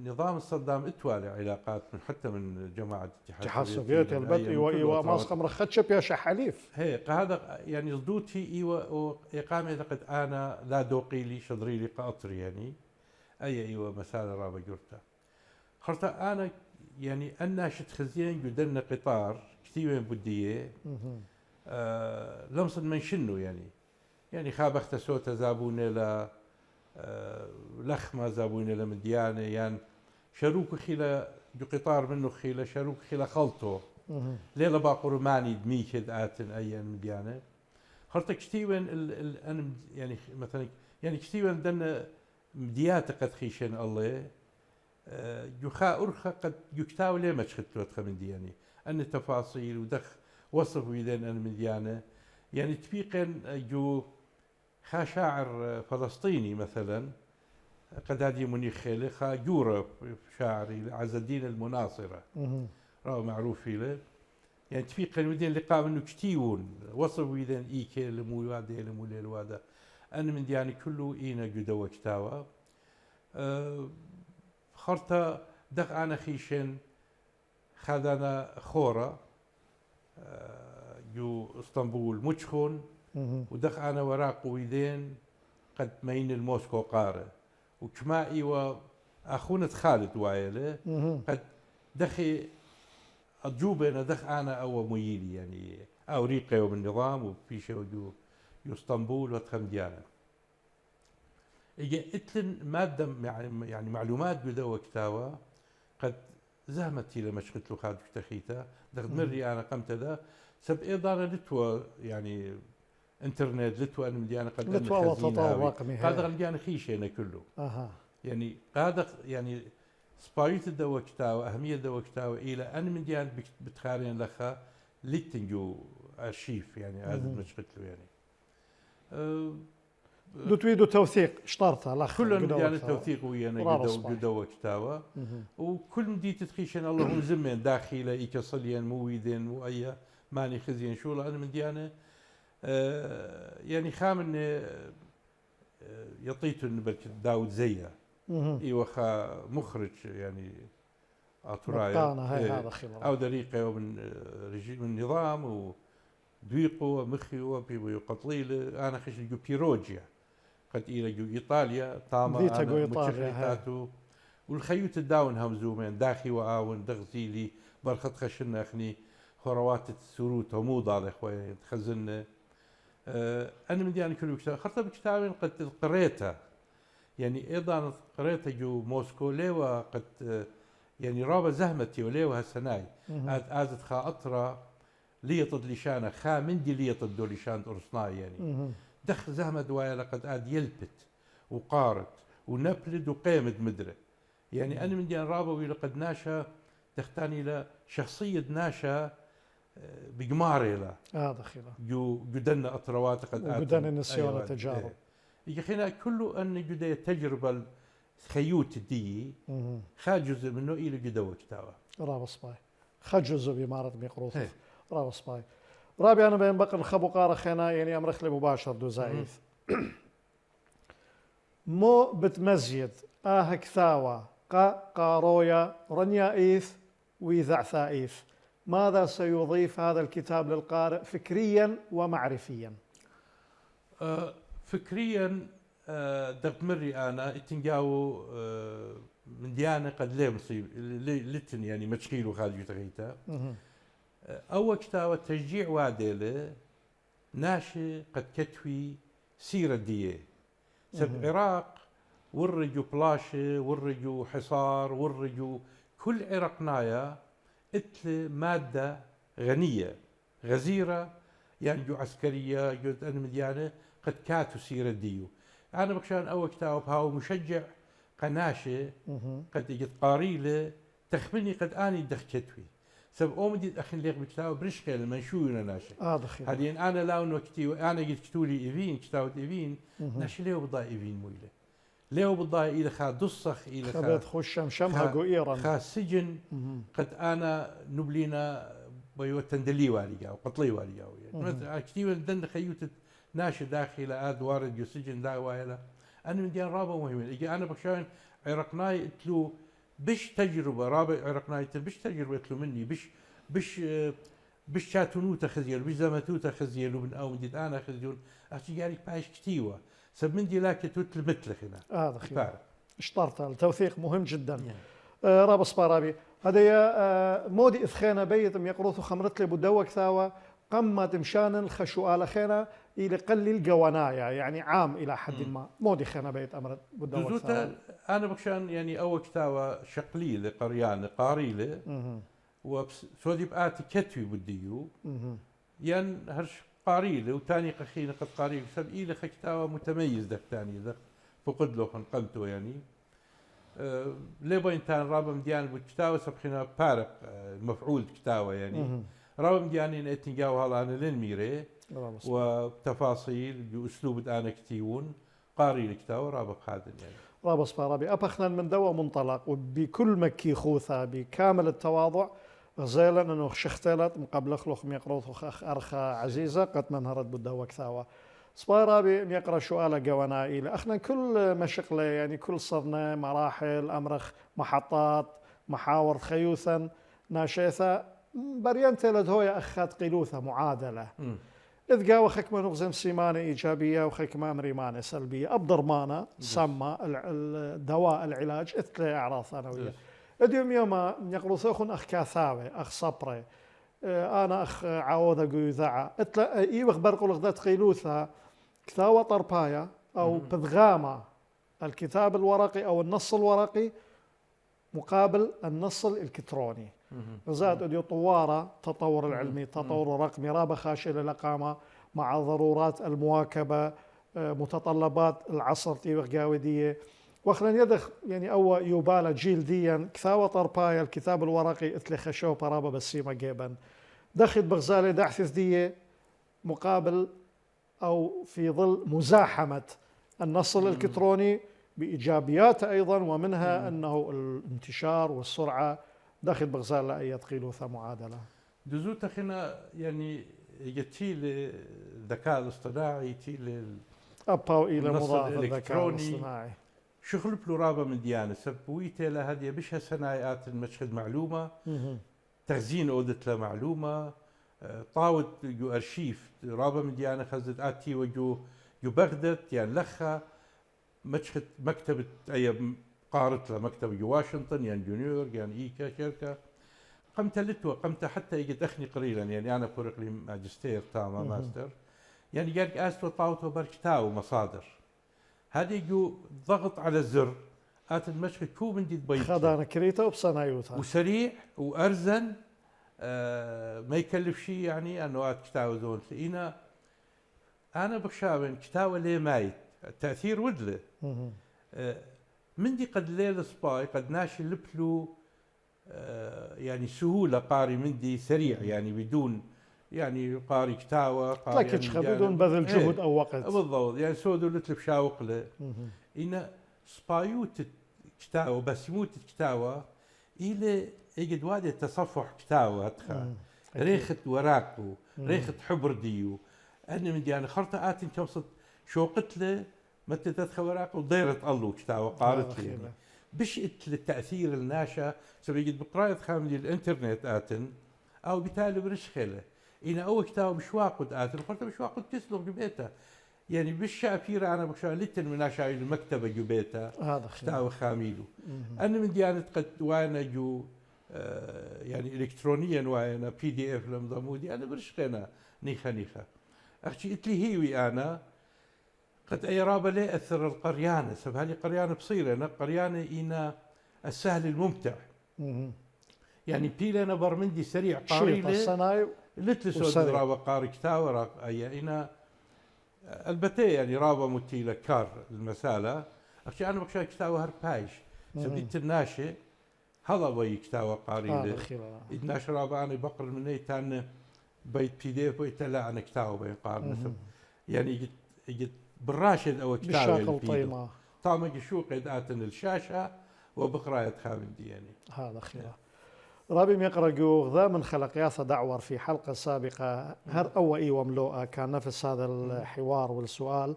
نظام صدام اتوالي علاقات من حتى من جماعة الاتحاد السوفيتي البدء وماسك مرخدش بيا حليف هيك هذا يعني صدوتي ايوه اقامه لقد انا لا دوقي لي شضري لي قطر يعني ايوه مساله رابا جرتا خرطة انا يعني انا شت خزين جدنا قطار كثير بديه لمصد من شنو يعني خابخت صوت زابونه ل لخمه زابونه لمديانه يعني شروك خيلا جو قطار منه خيلا شروك خيلا خلطه ليلة باقر ماني دميكد آتن أيان مديانة خرطة كشتيوان أنا يعني مثلا يعني كشتيوان دنا مديات قد خيشن الله يخا أرخى قد يكتاو ليه ما تشختلوت خمن دياني أن تفاصيل ودخ وصف ويدين أنا مديانة يعني تبيقن جو خا شاعر فلسطيني مثلا قد هذه منيخ خيلي خا جورة شاعري عز الدين المناصرة راهو معروف له يعني تفيق المدين لقاء منه كتيون وصل ويدين إيكي لمو وادا لمو ليل وادا أنا من دياني كله إينا جدوة كتاوة خرطة دق أنا خيشن خادنا خورة جو اسطنبول مجخون ودق أنا وراق ويدين قد مين الموسكو قارة وكمائي وأخونة خالد وايله قد دخي أجوبة ندخ أنا أو ميلي يعني أو ريقة ومن النظام وفي شيء جو اسطنبول وتخم ديانا إجا إتلن مادة يعني معلومات بدو كتاوة قد زهمتي لما شغلت له خارج تخيتا دخل مري أنا قمت ذا سب إيضا لتوا يعني إنترنت لتوا أنا مديانا قد لتوا وتطور رقمي هذا مديانا خيشة أنا كله يعني هذا يعني سبايت الدواء كتاوة أهمية الدواء كتاوة إلى أن من ديان بتخارين لخا لتنجو أرشيف يعني هذا مشكلة يعني دو تريدوا توثيق اشترطها لخ كل مديان التوثيق ويانا جدوة كتاوة وكل مدي تتخيشن اللهم زمن داخلة إيكصليا مويدين وأي ماني خزين شو أنا من ديانة يعني خامن يطيتوا نبرك داود زيه ايوه خا مخرج يعني اطرايا هذا خبره او دريقه ومن رجيم النظام ودويقه ومخي وقطليل انا خش جو بيروجيا قد الى جو ايطاليا طاما انا ايطاليا والخيوت الداون همزومين داخي واون دغزيلي برخط خشنا اخني خروات السروت وموضه على اخويا تخزن انا من دياني كل كتاب خطب كتابين قد قريتها يعني ايضا قريت جو موسكو ليوا قد يعني رابا زهمتي وليوا هالسناي ازت خا اطرا ليطد لشانه خا مندي ليطد دو لشان ارسناي يعني دخ زهمه دوايا لقد اد يلبت وقارت ونبلد وقيمد مدره يعني انا من ديان رابا ولقد ناشا تختاني له شخصيه ناشا بقماري له هذا خير جو جدنا اطروات قد وجدنا نسيان تجارب يخينا كله أن جدا تجربة خيوت دي خاجز منه إلى جدوة كتابة راب صباي خجز بإمارة ميقروث راب صباي رابي أنا بين بقر الخبو قارة خينا يعني أمرخ لي مباشر دو زايث مو بتمزيد كثاوة قارويا رنيا إيث ويذع ثائيث ماذا سيضيف هذا الكتاب للقارئ فكريا ومعرفيا؟ فكريا دقت مري انا اتنجاو من ديانه قد ليه مصيب لتن يعني مشكيل وخارج تغيتا اول كتاب تشجيع وادله ناشي قد كتوي سيره ديه سب العراق ورجوا بلاشه ورجوا حصار ورجوا كل عرقنايا اتل ماده غنيه غزيره يعني جو عسكريه جو أنا مديانه قد كاتوا سيره ديو انا بكشان اول كتاب هاو مشجع قناشه قد اجت قاريله تخمني قد اني دخكتوي سب اومدي اخن ليق بكتاب برشكه المنشوره ناشي دخيل هذين انا لاون وقتي انا قلت كتولي ايفين كتاب ايفين ناشي ليه بضاي ايفين مويله ليه بضاي الى خا دصخ الى خبت خشم شمها قويرا خا سجن قد انا نبلينا بيو تندلي والي وقطلي والي يعني مثلا كتير دن خيوت ناشي داخل اد وارد جو سجن دا وايلا انا من ديان رابا مهمه اجي انا بكشان عرقناي اتلو بش تجربه رابع عرقناي بش تجربه اتلو مني بش شاتونو تخزيل بش زمتو تخزيل ومن او مديت انا خزيون اشي قالك بايش كتيوه سب من دي لاكي توتل مثل هنا دخيل اشطرت التوثيق مهم جدا رابا صبارابي هذا يا مودي اثخينا بيت يقروث خمرت لي بدوك ثاوى قمة مشان الخشوآل خينا إلى قلل قوانايا يعني عام إلى حد ما مودي خينا بيت أمر بدوك ثاوى أنا بكشان يعني أول كتاوى شقليلة قريانة قاريلة وسودي بآتي كتوي بديو يعني هرش قاريلة وتاني قخينة قد قاريلة سب إلى كتاوى متميز دك تاني دك فقد له قلته يعني ليبا انتان رابا مديان بالكتاوى سبخنا بارق مفعول كتاوى يعني رابا مديانين اتنجاو هلا انا للميري وتفاصيل باسلوب انا كتيون قاري الكتاوى رابا بخادن يعني رابا صبارابي ابخنا من دوا منطلق وبكل مكي خوثة بكامل التواضع غزيلا انه شختلت مقابل خلوخ ميقروث اخ ارخا عزيزه قد منهرت بالدوا كثاوى صبارابي يقرا سؤال قوانائي اخنا كل مشقله يعني كل صرنا مراحل امرخ محطات محاور خيوثا ناشيثا بريانتي لدهويا اخات قيلوثا معادله اذ قاوى خكمه نغزم سيمانه ايجابيه وخكمه امريمانه سلبيه ابدر مانا سما الدواء العلاج اثل اعراض ثانويه اديوم يوم يقروثوخن اخ كاثاوي اخ صبري انا اخ عوضه قيوذاعه اتلا اي بخبر قول غدات قيلوثا كثاوة طربايا أو بذغامة الكتاب الورقي أو النص الورقي مقابل النص الإلكتروني زاد أديو طوارة تطور العلمي تطور الرقمي رابا خاشي للقامة مع ضرورات المواكبة متطلبات العصر تيوغ قاودية وخلنا يدخ يعني أو يوبالا جيل ديا كثاوة طربايا الكتاب الورقي اتلي خشو برابا بسيمة جيبا دخل بغزالي دعثث دية مقابل أو في ظل مزاحمة النص الإلكتروني بإيجابياته أيضا ومنها أنه الانتشار والسرعة داخل بغزال أي قيلوثة معادلة دزوت أخينا يعني يتي للذكاء الاصطناعي يتي أباو إلى مضاعف الذكاء الاصطناعي شغل بلورابة من ديانة سبويته لهذه بشها سنايات المشهد معلومة تخزين أودت لمعلومة طاوت جو أرشيف رابا من ديانة خزت آتي وجو بغداد يعني لخا مشهد مكتبة أي قارت له مكتبة جو واشنطن يعني نيويورك يعني إيكا شركة قمت لتوى قمت حتى يجد أخني قليلا يعني أنا فرق لي ماجستير تاما ماستر يعني قالك أستوى طاوت وبركتاو مصادر هذه جو ضغط على الزر آت المشهد كو من دي تبيت خدانا كريتا وبصنايوتها وسريع وأرزن ما يكلف شيء يعني انه كتاوه زون لقينا انا بخشابن كتاوه ليه مايت التاثير ودله مندي قد ليل سباي قد ناشي لبلو يعني سهوله قاري مندي سريع يعني بدون يعني قاري كتاوه قاري لكن بدون بذل جهد او وقت بالضبط يعني سودو لتلب شاوق له إن سبايوت كتاوه بس يموت كتاوه إلى يجد وادي تصفح كتاوه أتخا ريخة وراقو ريخة حبر ديو أنا من ديانة خرطة آتين كوصت شوقت له متى تدخل وراقو ضيرت الله كتاوه قارت لي يعني. بشئت للتأثير الناشا سبيجد بقراية خامدي الانترنت آتن أو بالتالي برشخله إن أول كتاوه مش واقد آتن خرطة مش واقد تسلق ببيته يعني بالشافيرة أنا بكشان لتن من أشعي المكتبة جبيتها هذا خير. كتاوة خاميلو أنا من ديانة قد وانا جو يعني إلكترونيا وانا PDF لمضمودي أنا برشقنا نيخة أختي إتلي هيوي أنا قد أي رابة لا أثر القريانة سب هذه قريانة بصيرة أنا قريانة إنا السهل الممتع يعني بيلنا برمندي سريع شيط قاريلة الصنايع لتلسو رابة قاري كتاوة أي إنا البته يعني رابة متيلة كار المسالة أختي أنا بكشا كتاوة هربايش سبيت الناشئ هذا بي كتاوة قاريلة هذا خير. الناشئ رابة أنا بقر من أي تان بيت PDF بيت لا أنا كتاوة بين قارن يعني يجت بالراشد أو كتاوة بالشاقل طيمة طعم يشوق يداتن الشاشة وبقراية خامندي يعني هذا خير. رابي يقرأ غذا من خلق ياسا دعور في حلقة سابقة هر أو إي وملوءة كان نفس هذا الحوار والسؤال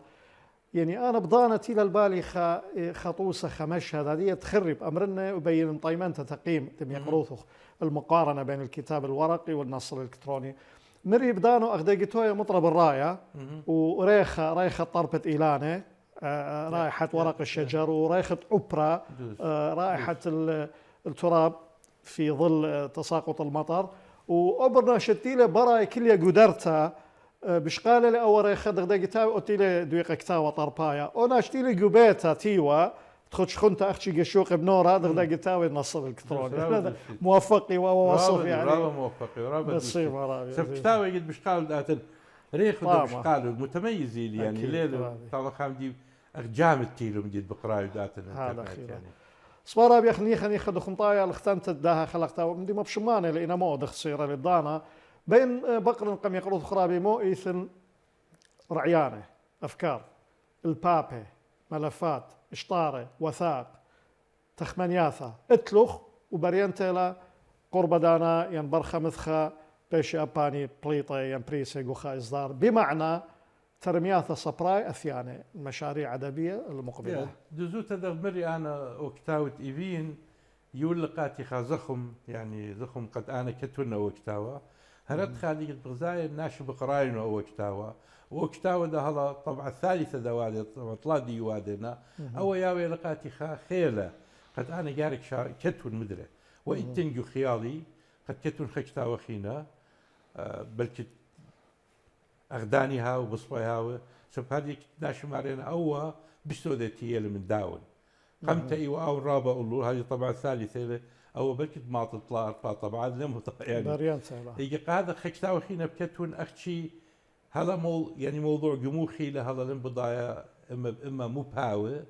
يعني أنا بضانتي للبالي خطوسة خمشهد هذه تخرب أمرنا وبين طيمان تقييم تم يقروث المقارنة بين الكتاب الورقي والنص الإلكتروني مري بدانو أخدقتوية مطرب الراية وريخة طربة إيلانة رائحة ورق الشجر وريخة أوبرا رائحة التراب في ظل تساقط المطر وأبرنا شتيلة براي كلية قدرتها بشقالة لأوري خدق دقيتاوي أوتيلة دويقة كتاوة طربايا أنا شتيلة قبيتها تيوة تخدش خنتا أختي قشوق بنورة دق دقيتاوي النصر الإلكتروني موفقي ووصف يعني رابا موفقي ورابا بالصيمة رابي سب كتاوي قد بشقال داتن ريخ بشقال متميزين يعني ليلة طبعا خامدي جامد تيلو مجد بقراي داتن هذا خير صبارا بيخني خني خد خنطايا الختمت داها خلقتها ومدي ما بشمانه لإنا مو دخ صيرة للضانة بين بقر قم يقرض خرابي مو إيثن رعيانة أفكار البابة ملفات إشطارة وثاق تخمنياثة اتلخ وبرينتلا قرب دانا ينبرخ مثخة بيش أباني بليطة ينبريسي قوخا إصدار بمعنى ترمياثة صبراي أثيانة مشاريع أدبية المقبلة دزوت هذا مري أنا وكتاوة إيفين يقول لقاتي زخم يعني زخم قد أنا كتونا وكتاوة هرد خالي بغزاية ناش بقراين وكتاوة وكتاوة ده هذا طبعا الثالثة دوالي طلع دي وادنا أو ياوي لقاتي خيلة قد أنا جارك كتون مدرة وإنتنجو خيالي قد كتون خكتاوة خينا بلكت أغدانيها وبصبيها سب هذه ناش مارينا أو بسودتي من داون قمت أيوة أو رابع أقول هذه طبعا الثالثة أو بلكت ما تطلع طبعا لم يعني يجي هذا خكتاوة خينا بكتون أختي هذا يعني موضوع جموخي لهذا الانبضايا إما مو باوي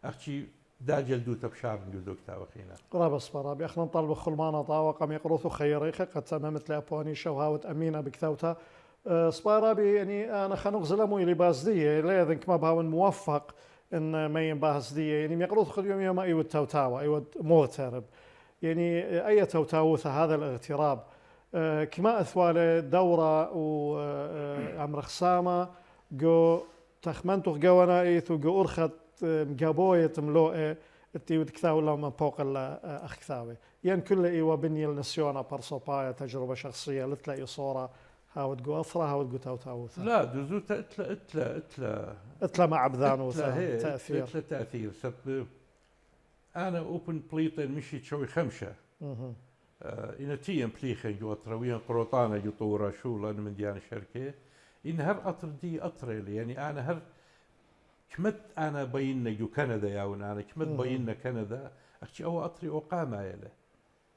أختي دا جلدوتا بشار جلدو كتاوة خينا رابع صبرا احنا نطلب خلمانا طاوة قم يقروثوا خيريخة قد تمامت لأبواني شوهاوت أمينة بكتاوتا صبارابي يعني أنا خنوق زلمو اللي بازدية لا يذنك ما بهاون موفق إن ما ينبازدية يعني يقروث خد يوم أيوة التوتاوة أيوة مغترب يعني أي توتاوثة هذا الاغتراب كما أثوال دورة وعمر خسامة جو تخمنتو جوانا إيثو جو أرخت مجابوية ملوء التيود كثاو لما فوق الأخثاوي يعني كل إيوة بني النسيونة برصوبايا تجربة شخصية لتلاقي صورة هاود جو أثرة هاود جو توتاوثة لا دوزوت اتلا مع بذانوثة تأثير اتلا تأثير سب أنا أوبن بليطن مشي تشوي خمشة إن تيم بليخن جو أطرويا قروطانة جو طورة شو لأن من ديان الشركة إن هر أطر دي أطريلي يعني أنا هر كمت أنا بينا جو كندا يا أنا كمت بينا كندا أختي أو أطري أقامة يله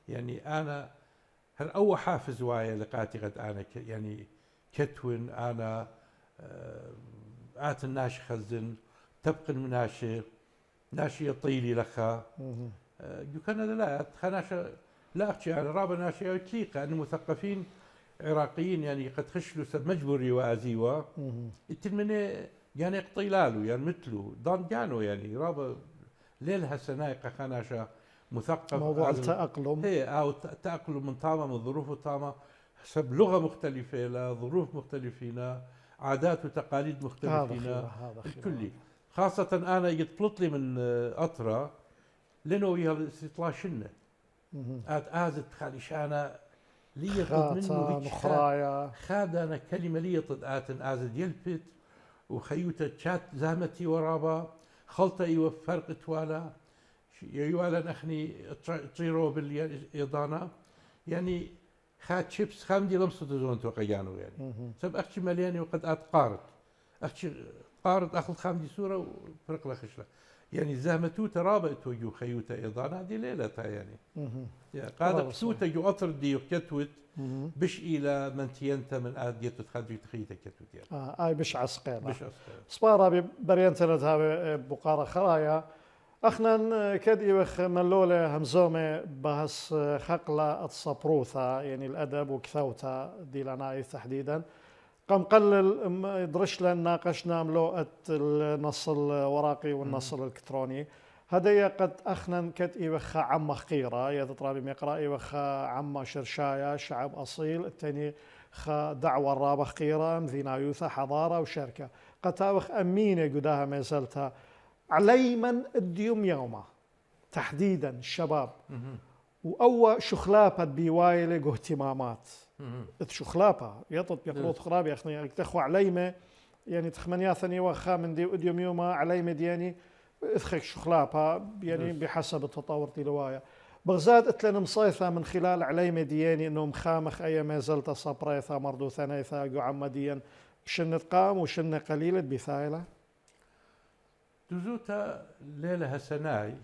يعني أنا هل أول حافز وايا لقاتي قد أنا يعني كتون أنا آت الناش خزن تبقى المناشي ناشي طيلي لخا جو كندا لا خناشة لا أختي يعني رابع ناشي يتليق أن مثقفين عراقيين يعني قد خشلوا سب مجبوري وازيوا التلمني يعني قطيلالو يعني مثلو ضان جانو يعني رابع ليلها سنايقة خناشة مثقف موضوع التأقلم هي أو تأقلم من طامة من ظروف طامة حسب لغة مختلفة لا ظروف مختلفين عادات وتقاليد مختلفين الكلي خاصة أنا يطلط لي من أطرة لأنه ويا استطلاع شنة آزت خاليش أنا لي منه نخرايا خاد أنا كلمة لي طد آزد يلفت وخيوتا تشات زهمتي ورابا خلطة ايوه فرق توالا يوالا نخني تطيرو بالإيضانا يعني خات شيبس خامدي لمسة زون توقيانو يعني سب أختي ملياني وقد أتقارد أختي قارد أخذ خامدي صورة وفرق لخشلة يعني زهمتو ترابط توجو خيوتا إيضانا هذه ليلتها يعني قادة بسوتا جو أطر دي وكتوت بش إلى منتينتا من آدية تخدي تخيتا كتوت يعني آي بش عسقينا بش أصلا سبارة برينتنا هذا بقارة خرايا اخنا كدي وخ ملولة همزومة بهس خقلة الصبروثة يعني الأدب وكثوتا دي لنا تحديدا قام قلل درشلا ناقشنا ملوءة النص الورقي والنص الإلكتروني هدايا قد أخنا كدي وخ عم خقيرة يتطرابي مقرأي وخ عم شرشايا شعب أصيل التاني خ دعوة الرابة خقيرة مذينايوثة حضارة وشركة قد تاوخ أمينة قداها ما زلتها عليمن الديوم يوما تحديدا الشباب وأول شخلابة بيوايلة اهتمامات شخلابة يطلب يقلوط خرابي أخني تخوى عليمة يعني تخمنياثني وخا من دي أديوم يوما عليمة دياني اثخك شخلابة يعني بحسب التطور تلوايا بغزاد اتلن مصيثة من خلال عليمة دياني انه مخامخ اي ما زلت صبريثة مردو ثنيثة قعمديا شن قام وشن قليلة بثايلة دوزوتا ليلة هسناي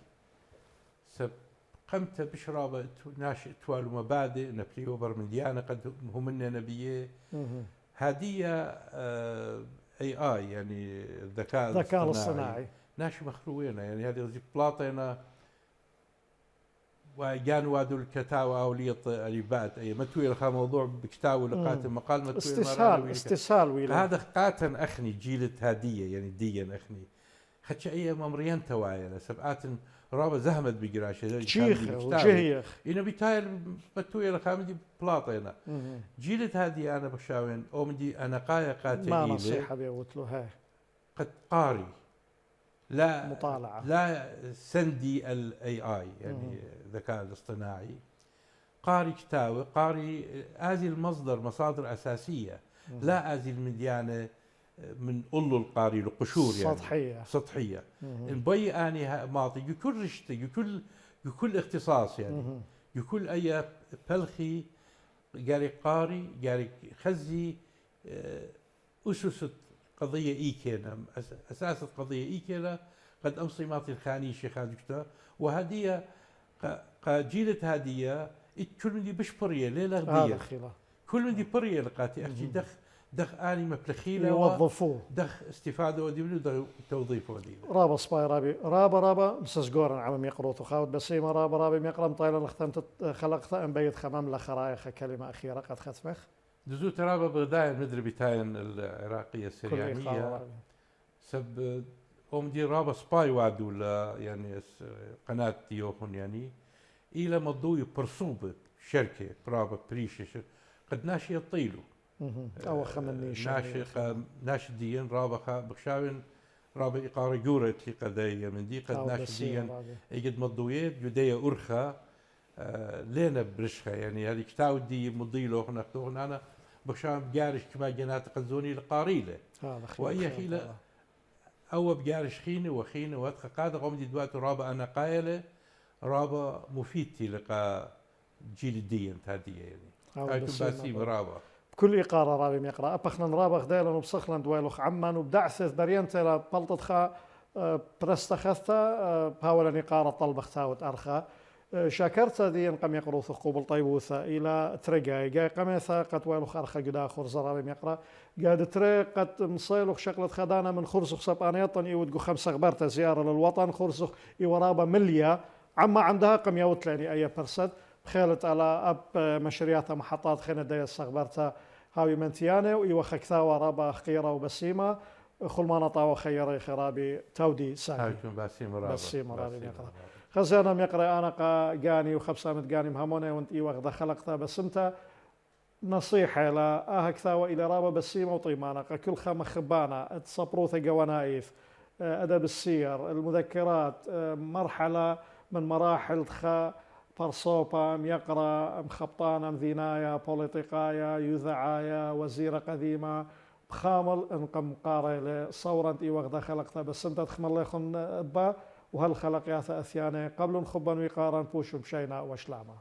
سب قمت بشرابة ناشئ توالو مبادئ نبليو برمنديانا قد هم نبيه هدية اي يعني الذكاء الاصطناعي ناشي مخروينا يعني هذه زي بلاطينا وجان وادو الكتاوى أولية اليبات أي متوي لها موضوع بكتاوى لقات مقال متوي استسهال ويلا هذا قاتن أخني جيلة هادية يعني ديا أخني خدش أي ممريان توايا سبعات رابع زهمت بقراشة شيخ وجهيخ إنه بيتايل متوي لها مدي بلاطينا جيلة هادية أنا بشاوين أو مدي أنا قاتل ما نصيحة بيوتلو هاي قد قاري لا مطالعة لا سندي الاي اي يعني الذكاء الاصطناعي قاري كتاوي قاري ازي المصدر مصادر اساسيه لا ازي المديانه من قلو القاري لقشور يعني سطحيه البي اني معطي يكل رشته يكل اختصاص يعني يكل اي بلخي قاري قاري قاري خزي اسس قضية إيكينا أساس القضية إيكينا قد أمصي ماطي الخانيشي خادكتا وهدية جيلة هدية كل من دي بشبرية ليلة غدية كل من دي برية لقاتي أختي دخ آني مبلخيلة يوظفوه دخ استفادة وديبلو دخ توظيف وديبلو رابا سباي رابي رابا مسس جورن عم يقرو تخاوت بسيمة رابا ميقرم طايلة لختم خلقت أم بيت خمام لخرايخ كلمة أخيرة قد ختمخ دزو ترابا بغداية مدري بتاين العراقية السريانية سب أم دي رابا سباي وادو يعني قناة ديوخن يعني إلى مضوي برصوبة شركة برابا بريشة قد ناشي يطيلو أو خمنيش ناشي ديين رابا بخشاوين رابا إقارة جورة قضية من دي قد ناشي ديين يجد مضويات جدية أرخى لينا برشخة يعني هذه كتاو دي مضيلو خنقتوهن أنا بخشام بجارش كما جنات قزوني القاريلة وأي خيلة أو بجارش خينة وخينة واتخا قادة قوم دي دوات رابا أنا قايلة رابا مفيدتي لقى جيل الدين تهدية يعني هاي تباسيم رابا بكل إقارة رابي ميقرأ أبخنا رابا خدايلا وبصخلا دوالوخ عمان وبدعثث بريانتا لبلطت خا برستخثة باولا إقارة طلب اختاوت أرخا شاكرت دي قم يقرو ثقوب طيبوثا الى ترقاي جاي قميثا قد ويلو خرخه قدا خرز رابي يقرا قاد تري قد مصيلو شقلت خدانا من خرسخ سبانيطن يودقو 5 غبرتا زياره للوطن خرسخ يورابا مليا عما عندها قم يوتلاني اي برسد بخيلت على اب مشريات محطات خينا دي الصغبرتا هاوي منتيانه ويوخكثا ورابا خقيره وبسيمه خلمانا طاو خيري خرابي تودي ساكي بسيمه رابي يقرا خزانا ميقرأ أنا قاني وخبسامة قاني مهمونة وانت إيوغ خلقتها بسمتا نصيحة لا أهكثا وإلى رابا بسيمة وطيمانا كل خام خبانا تصبروثة قوانايف أدب السير المذكرات مرحلة من مراحل خا برصوبة ميقرأ مخبطانا مذينايا بوليتيقايا يوذعايا وزيرة قديمة تخامل انقم قاري لصورا اي وقت خلقتها بس انت تخمل ليخن با وهل خلق ياثا اثياني قبل خبا وقارا بوش بشينا وشلاما